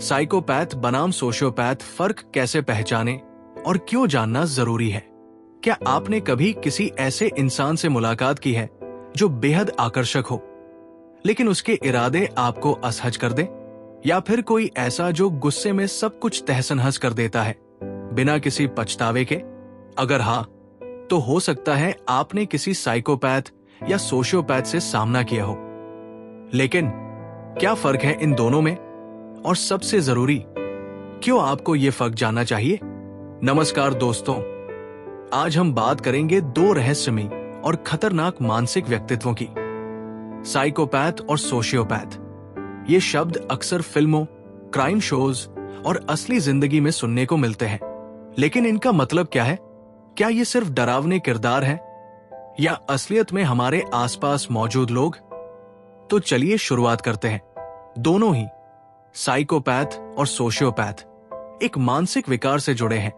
Psychopath बनाम sociopath फर्क कैसे पहचाने और क्यों जानना जरूरी है? क्या आपने कभी किसी ऐसे इंसान से मुलाकात की है जो बेहद आकर्षक हो, लेकिन उसके इरादे आपको असहज कर दे? या फिर कोई ऐसा जो गुस्से में सब कुछ तहस-नहस कर देता है बिना किसी पछतावे के? अगर हाँ, तो हो सकता है आपने किसी साइकोपैथ या सोशियोपैथ से सामना किया हो। लेकिन क्या फर्क है इन दोनों में? और सबसे जरूरी, क्यों आपको यह फर्क जानना चाहिए? नमस्कार दोस्तों, आज हम बात करेंगे दो रहस्यमयी और खतरनाक मानसिक व्यक्तित्वों की, साइकोपैथ और सोशियोपैथ। ये शब्द अक्सर फिल्मों, क्राइम शोज और असली जिंदगी में सुनने को मिलते हैं, लेकिन इनका मतलब क्या है? क्या ये सिर्फ डरावने किरदार हैं या असलियत में हमारे आसपास मौजूद लोग? तो चलिए शुरुआत करते हैं। दोनों ही, साइकोपैथ और सोशियोपैथ, एक मानसिक विकार से जुड़े हैं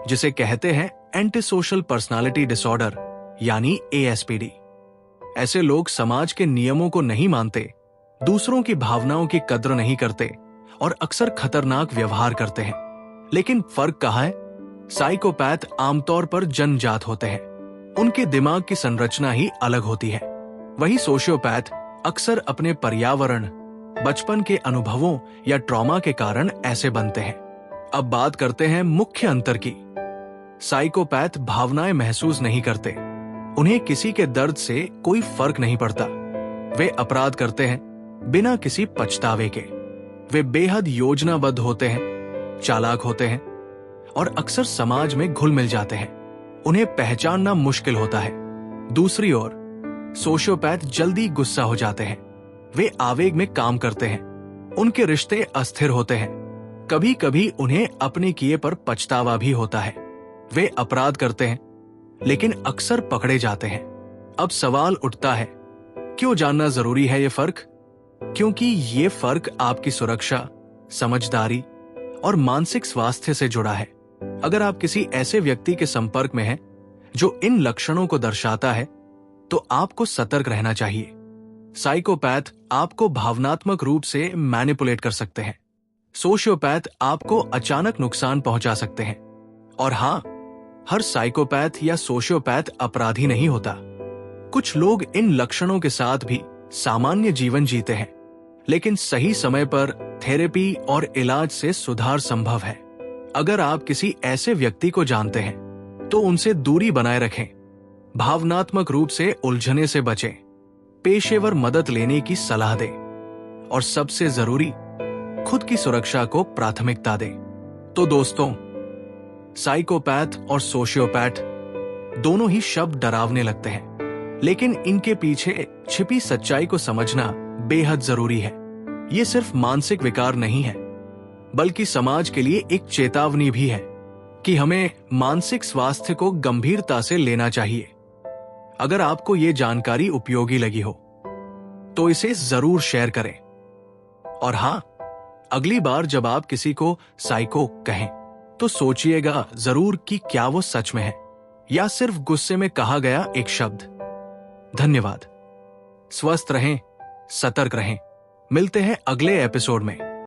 जिसे कहते हैं एंटी सोशल पर्सनालिटी डिसऑर्डर यानी ASPD। ऐसे लोग समाज के नियमों को नहीं मानते, दूसरों की भावनाओं की कद्र नहीं करते और अक्सर खतरनाक व्यवहार करते हैं। लेकिन फर्क कहाँ है? साइकोपैथ आमतौर पर जन्मजात होते हैं, उनके दिमाग की संरचना ही अलग होती है। वही सोशियोपैथ अक्सर अपने पर्यावरण, बचपन के अनुभवों या ट्रॉमा के कारण ऐसे बनते हैं। अब बात करते हैं मुख्य अंतर की। साइकोपैथ भावनाएं महसूस नहीं करते, उन्हें किसी के दर्द से कोई फर्क नहीं पड़ता। वे अपराध करते हैं बिना किसी पछतावे के। वे बेहद योजनाबद्ध होते हैं, चालाक होते हैं और अक्सर समाज में घुल मिल जाते हैं। उन्हें पहचानना मुश्किल होता है। दूसरी ओर, सोशियोपैथ जल्दी गुस्सा हो जाते हैं। वे आवेग में काम करते हैं, उनके रिश्ते अस्थिर होते हैं, कभी कभी उन्हें अपने किए पर पछतावा भी होता है। वे अपराध करते हैं लेकिन अक्सर पकड़े जाते हैं। अब सवाल उठता है, क्यों जानना जरूरी है ये फर्क? क्योंकि ये फर्क आपकी सुरक्षा, समझदारी और मानसिक स्वास्थ्य से जुड़ा है। अगर आप किसी ऐसे व्यक्ति के संपर्क में हैं जो इन लक्षणों को दर्शाता है, तो आपको सतर्क रहना चाहिए। साइकोपैथ आपको भावनात्मक रूप से मैनिपुलेट कर सकते हैं, सोशियोपैथ आपको अचानक नुकसान पहुंचा सकते हैं। और हाँ, हर साइकोपैथ या सोशियोपैथ अपराधी नहीं होता। कुछ लोग इन लक्षणों के साथ भी सामान्य जीवन जीते हैं, लेकिन सही समय पर थेरेपी और इलाज से सुधार संभव है। अगर आप किसी ऐसे व्यक्ति को जानते हैं तो उनसे दूरी बनाए रखें, भावनात्मक रूप से उलझने से बचें, पेशेवर मदद लेने की सलाह दें और सबसे जरूरी, खुद की सुरक्षा को प्राथमिकता दें। तो दोस्तों, साइकोपैथ और सोशियोपैथ दोनों ही शब्द डरावने लगते हैं, लेकिन इनके पीछे छिपी सच्चाई को समझना बेहद जरूरी है। ये सिर्फ मानसिक विकार नहीं है, बल्कि समाज के लिए एक चेतावनी भी है कि हमें मानसिक स्वास्थ्य को गंभीरता से लेना चाहिए। अगर आपको ये जानकारी उपयोगी लगी हो तो इसे जरूर शेयर करें। और हाँ, अगली बार जब आप किसी को साइको कहें तो सोचिएगा जरूर कि क्या वो सच में है या सिर्फ गुस्से में कहा गया एक शब्द। धन्यवाद। स्वस्थ रहें, सतर्क रहें। मिलते हैं अगले एपिसोड में।